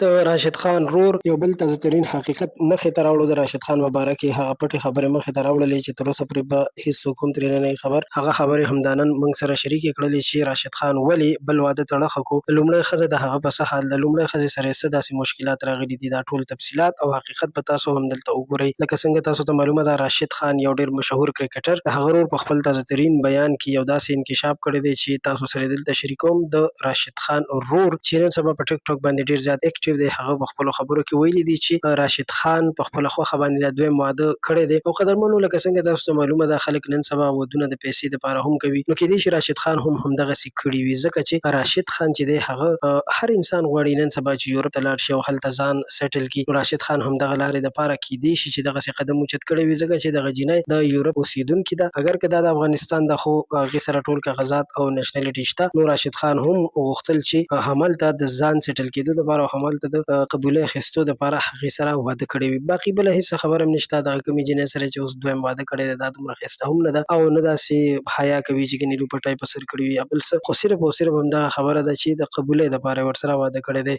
د راشد خان رور یو بل تازه ترین حقیقت مخې ته راوړو. د راشد خان مبارک کې هغه پټې خبرې مخې ته راوړلې چې تر اوسه پورې به هیڅوک هم ترې نه خبر. هغه خبرې همدا نن موږ سره شریکې کړلې چې راشد خان ولې بل واده تړخه کړو، لومړۍ ښځه د هغه په څه حال ده، لومړۍ ښځې سره یې څه داسې مشکلات راغلي دي. دا ټول تفصیلات او حقیقت به تاسو هم دلته وګورئ. لکه څنګه تاسو ته معلومه ده، راشد خان یو ډېر مشهور کرکټر، د هغه رور په خپل تازه ترین بیان کې یو داسې انکشاف کړی دی چې تاسو سره دلته شریکوم. د راشد خان رور چې نن سبا په ټیک ټاک باندې ډېر زیات اکټیو دی، هغه په خپلو خبرو کې ویلي دي چې راشد خان په خپله خوښه باندې دا دویم واده کړی دی. او قدرمنو، لکه څنګه تاسو ته معلومه ده، خلک نن سبا ودونه د پیسې دپاره هم کوي، نو کیدای شي راشد خان هم همدغسې کړي وي، ځکه چې راشد خان چې دی هغه هر انسان غواړي نن سبا چې یورپ ته لاړ شي او هلته ځان سیټل کړي. راشد خان همدغه لارې دپاره کیدای شي چې دغسې قدم اوچت کړی وي، ځکه چې دغه جینۍ د یورپ اوسېدونکې ده. اگر که دا د افغانستان ده، خو هغې سره ټول کاغذات او نیشنلټي شته. نو راشد خان هم غوښتل چې هملته د ځان سیټل کېدو دپاره او هملته د قبولۍ اخیستو دپاره هغې سره واده کړی وي. باقي بله هېڅ خبره هم نشته. دغه کومې جینۍ سره چې اوس دویم واده کړی دی، دا دومره ښایسته هم نه ده او نه داسې حیا کوي چې ګنې لوپټی په سر کړي وي یا بل څه، خو صرف او صرف همدغه خبره ده چې د قبولۍ دپاره یې ورسره واده کړی دی.